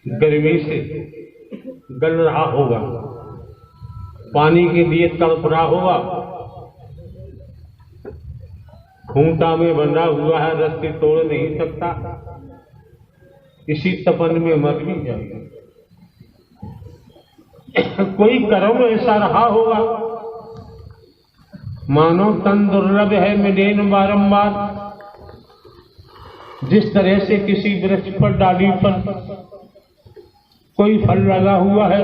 गर्मी से गल रहा होगा, पानी के लिए तड़प रहा होगा, खूंटा में बंधा हुआ है, रस्सी तोड़ नहीं सकता, इसी तपन में मर भी जाएगा। कोई कर्म ऐसा रहा होगा, मानो तन दुर्लभ है मिलेन बारंबार। जिस तरह से किसी वृक्ष पर डाली पर कोई फल लगा हुआ है,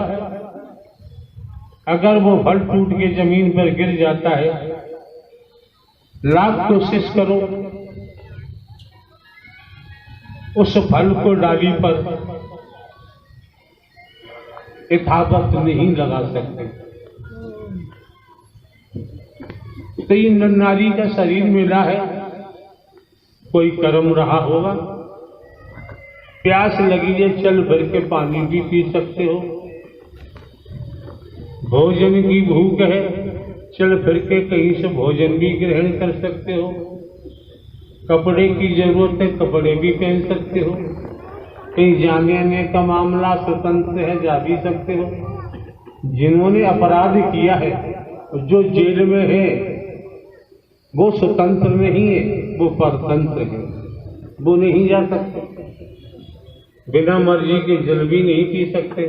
अगर वो फल टूट के जमीन पर गिर जाता है, लाख कोशिश करो उस फल को डाली पर यथावत नहीं लगा सकते। तो ये नर नारी का शरीर मिला है, कोई कर्म रहा होगा। प्यास लगी है, चल भर के पानी भी पी सकते हो। भोजन की भूख है, चल फिर के कहीं से भोजन भी ग्रहण कर सकते हो। कपड़े की जरूरत है, कपड़े भी पहन सकते हो। कहीं जाने आने का मामला स्वतंत्र है, जा भी सकते हो। जिन्होंने अपराध किया है, जो जेल में है, वो स्वतंत्र नहीं है, वो परतंत्र है, वो नहीं जा सकते। बिना मर्जी के जल भी नहीं पी सकते।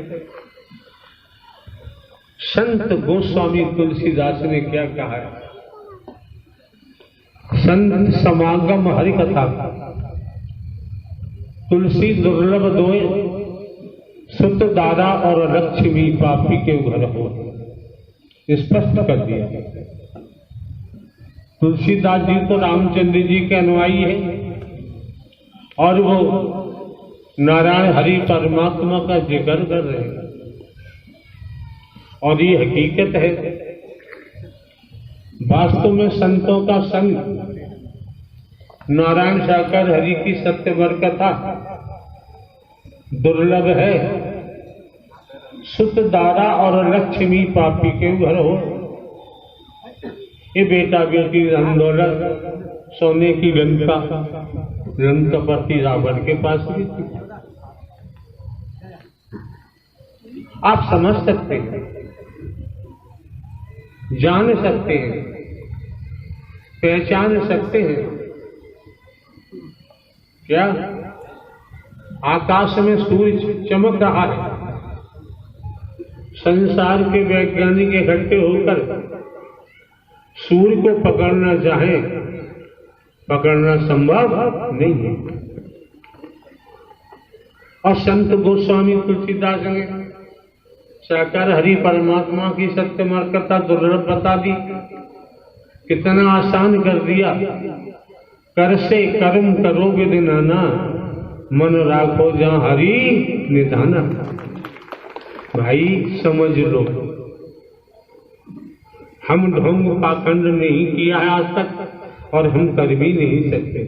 संत गोस्वामी तुलसीदास ने क्या कहा है? संत समागम हरि कथा, तुलसी दुर्लभ दोए, सुत दारा और लक्ष्मी पापी के घर हो। स्पष्ट कर दिया। तुलसीदास जी तो रामचंद्र जी के अनुयायी है और वो नारायण हरि परमात्मा का जिक्र कर रहे हैं। और ये हकीकत है, वास्तव में संतों का संग, नारायण साकार हरि की सत्यवर कथा दुर्लभ है। सुत दारा और लक्ष्मी पापी के घर हो। ये बेटा बेटी आंदोलन सोने की लंका, लंकापति रावण के पास भी थी। आप समझ सकते हैं, जान सकते हैं, पहचान सकते हैं क्या? आकाश में सूर्य चमक रहा है, संसार के वैज्ञानिक इकट्ठे होकर सूर्य को पकड़ना चाहे, पकड़ना संभव नहीं है। और संत गोस्वामी तुलसीदास ने साकार हरि परमात्मा की सत्यमर कथा दुर्लभ बता दी, कितना आसान कर दिया। कर से कर्म करो विदिनाना, मन राखो जहां हरि निधाना। भाई समझ लो, हम ढोंग पाखंड नहीं किया है आज तक, और हम कर भी नहीं सकते।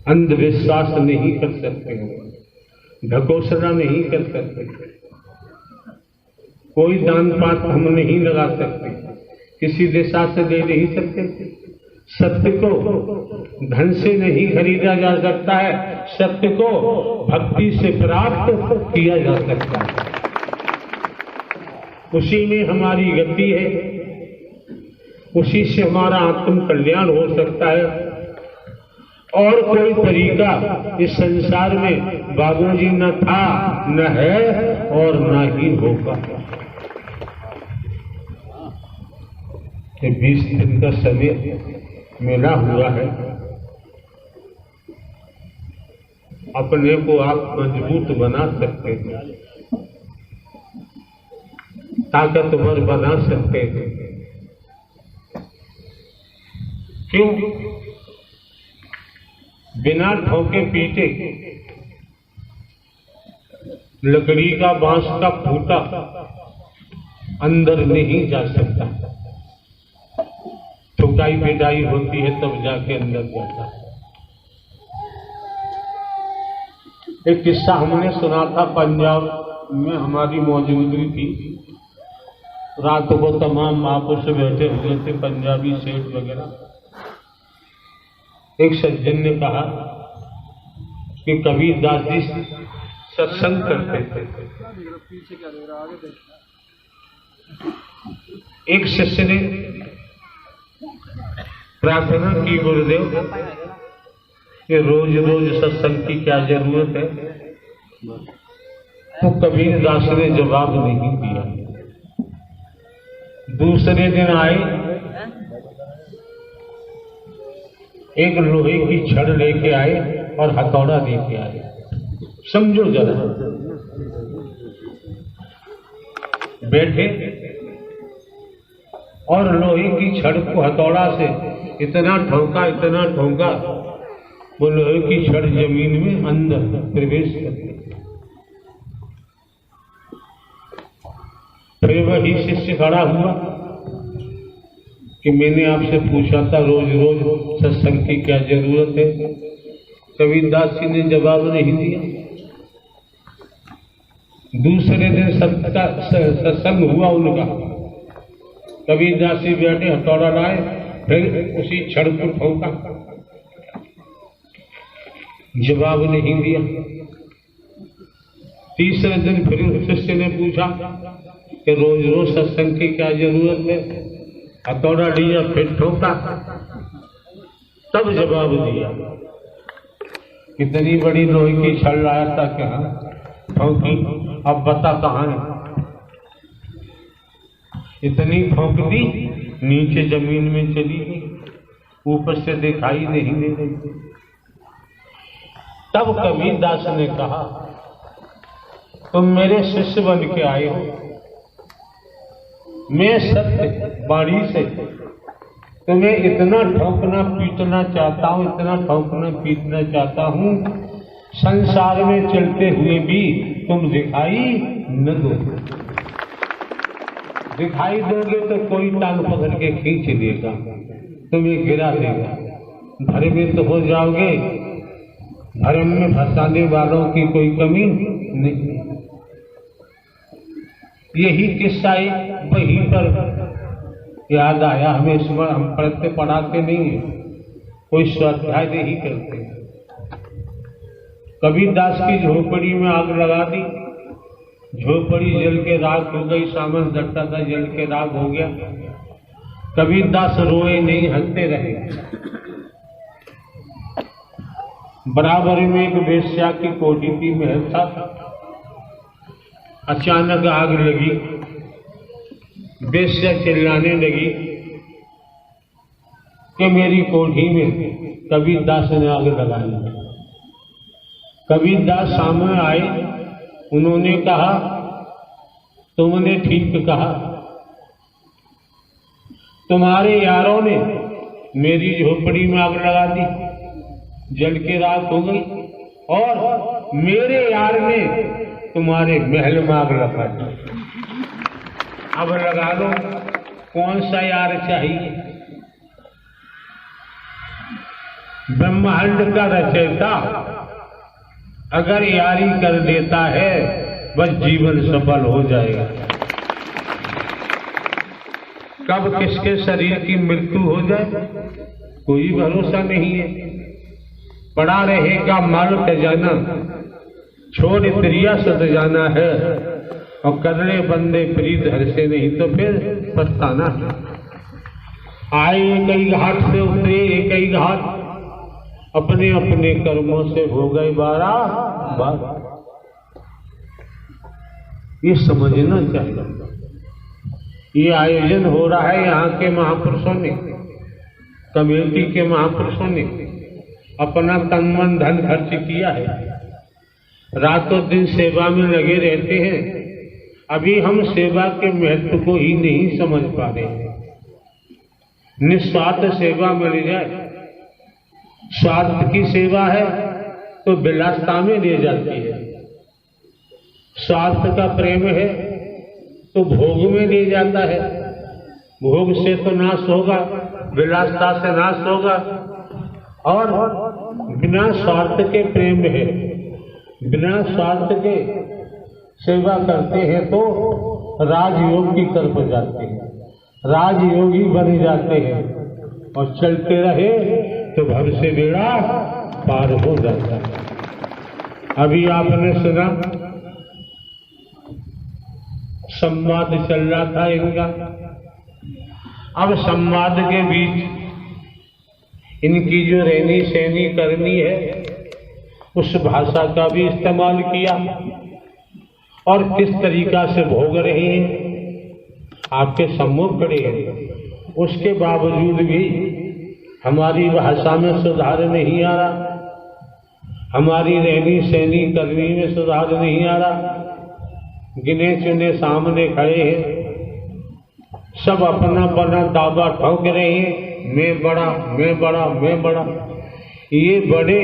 अंधविश्वास नहीं कर सकते, ढकोसला नहीं कर सकते, कोई दान पात हम नहीं लगा सकते, किसी दिशा से दे नहीं सकते। सत्य को धन से नहीं खरीदा जा सकता है, सत्य को भक्ति से प्राप्त किया जा सकता है। उसी में हमारी गति है, उसी से हमारा आत्म कल्याण हो सकता है। और कोई तरीका इस संसार में बाबूजी न था, न है और न ही होगा। 20 दिन का समय मिला हुआ है, अपने को आप मजबूत बना सकते हैं, ताकतवर बना सकते हैं। क्यों? बिना ठोके पीटे लकड़ी का, बांस का फूटा अंदर नहीं जा सकता। ठुकाई पिटाई होती है तब जाके अंदर जाता है। एक किस्सा हमने सुना था, पंजाब में हमारी मौजूदगी थी। रात को तमाम आपस में बैठे हुए थे, पंजाबी सेठ वगैरह। एक सज्जन ने कहा कि कबीरदास जी सत्संग करते थे। एक शिष्य ने प्रार्थना की, गुरुदेव कि रोज रोज सत्संग की क्या जरूरत है? तो कबीरदास ने जवाब नहीं दिया। दूसरे दिन आए, एक लोहे की छड़ लेके आए और हथौड़ा लेके आए। समझो जरा, बैठे और लोहे की छड़ को हथौड़ा से इतना ठोका, इतना ठोका, वो लोहे की छड़ जमीन में अंदर प्रवेश कर गई। फिर वही शिष्य खड़ा हुआ कि मैंने आपसे पूछा था रोज रोज सत्संग की क्या जरूरत है? कबीरदास जी ने जवाब नहीं दिया। दूसरे दिन सत्संग हुआ उनका, कबीरदास जी बैठे, हथौड़ा लाए, फिर उसी छड़ को ठोका, जवाब नहीं दिया। तीसरे दिन फिर शिष्य ने पूछा कि रोज रोज सत्संग की क्या जरूरत है? हथौड़ा लिया, फिर ठोका, तब जवाब दिया। कितनी बड़ी लोहे की छड़ लाया था कि हाँ ठोकी, अब बता कहाँ है? इतनी ठोक दी, नीचे जमीन में चली गई, ऊपर से दिखाई नहीं दे रही। तब कबीरदास ने कहा, तुम मेरे शिष्य बन के आए हो, मैं सत्य वाणी से तुम्हें इतना ठोकना पीटना चाहता हूं, इतना ठोकना पीटना चाहता हूं, संसार में चलते हुए भी तुम दिखाई न दो। दिखाई दोगे तो कोई टांग पकड़ के खींच लेगा, तुम्हें गिरा देगा, भ्रमित हो जाओगे। भ्रम में फंसाने वालों की कोई कमी नहीं। यही किस्सा वहीं पर याद आया हमें। इस बार हम पढ़ते पढ़ाते नहीं है, कोई स्वाध्याय नहीं करते। कबीरदास की झोपड़ी में आग लगा दी, झोपड़ी जल के राख हो गई, सामान डटता था जल के राख हो गया। कबीरदास रोए नहीं, हंसते रहे। बराबर में एक वेश्या की कोठी थी, महल था। अचानक आग लगी, वेश्या चिल्लाने लगी कि मेरी कोठी में कबीरदास ने आग लगाई। कबीरदास सामने आए, उन्होंने कहा, तुमने ठीक कहा, तुम्हारे यारों ने मेरी झोपड़ी में आग लगा दी, जल के राख हो गई, और मेरे यार ने तुम्हारे महल में आग लगा दी। अब लगा लो, कौन सा यार चाहिए? ब्रह्मांड का रचयिता अगर यारी कर देता है, बस जीवन सफल हो जाएगा। कब किसके शरीर की मृत्यु हो जाए कोई भरोसा नहीं है। पड़ा रहेगा माल खजाना, छोड़ त्रिया सद जाना है, और कर ले बंदे प्रीत हर से, नहीं तो फिर पछताना है। आए कई घाट से उतरे कई घाट, अपने अपने कर्मों से हो गए बार। ये समझना चाहिए। ये आयोजन हो रहा है, यहाँ के महापुरुषों ने, कमेटी के महापुरुषों ने अपना तन मन धन खर्च किया है, रातों दिन सेवा में लगे रहते हैं। अभी हम सेवा के महत्व को ही नहीं समझ पा रहे। निस्वार्थ सेवा मिल जाए, स्वार्थ की सेवा है तो विलासता में ले जाती है। स्वार्थ का प्रेम है तो भोग में ले जाता है। भोग से तो नाश होगा, विलासता से नाश होगा। और बिना स्वार्थ के प्रेम है, बिना स्वार्थ के सेवा करते हैं तो राजयोग की तरफ जाते हैं, राजयोगी बन जाते हैं, और चलते रहे तो भव से बेड़ा पार हो जाता है। अभी आपने सुना संवाद चल रहा था इनका। अब संवाद के बीच इनकी जो रहनी सहनी करनी है उस भाषा का भी इस्तेमाल किया और किस तरीका से भोग रहे हैं आपके सम्मुख खड़े हैं। उसके बावजूद भी हमारी भाषा में सुधार नहीं आ रहा, हमारी रहनी सहनी करनी में सुधार नहीं आ रहा। गिने चुने सामने खड़े हैं, सब अपना अपना दावा ठोक रहे हैं, मैं बड़ा मैं बड़ा मैं बड़ा। ये बड़े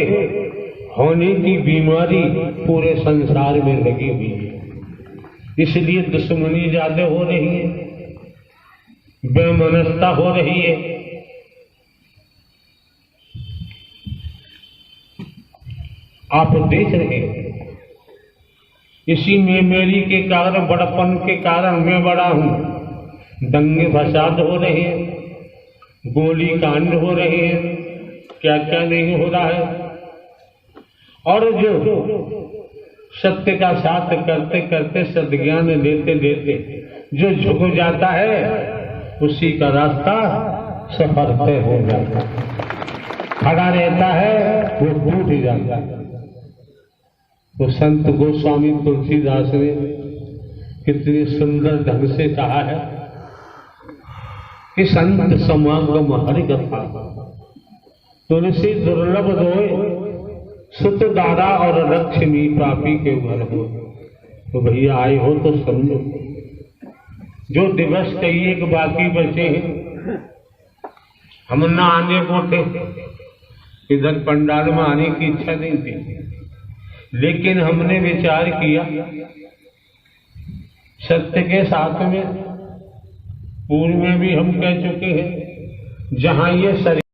होने की बीमारी पूरे संसार में लगी हुई है, इसलिए दुश्मनी ज्यादा हो रही है, बेमनस्ता हो रही है। आप देख रहे हैं इसी में मेरी के कारण, बड़पन के कारण मैं बड़ा हूं, दंगे फसाद हो रहे हैं, गोली कांड हो रहे हैं, क्या क्या नहीं हो रहा है। और जो सत्य का साथ करते करते सद्ज्ञान लेते लेते जो झुक जाता है उसी का रास्ता सफर तय हो जाता है, खड़ा रहता है वो टूट जाता है। तो संत गोस्वामी तुलसीदास ने कितनी सुंदर ढंग से कहा है कि संत समागम हरि कथा तुलसी दुर्लभ दोए, सुत दारा और लक्ष्मी पापी के घर हो। तो भैया आए हो तो समझो, जो दिवस कई एक बाकी बचे हैं, हम न आने को थे, इधर पंडाल में आने की इच्छा नहीं थी, लेकिन हमने विचार किया सत्य के साथ में, पूर्व में भी हम कह चुके हैं, जहां ये शरीर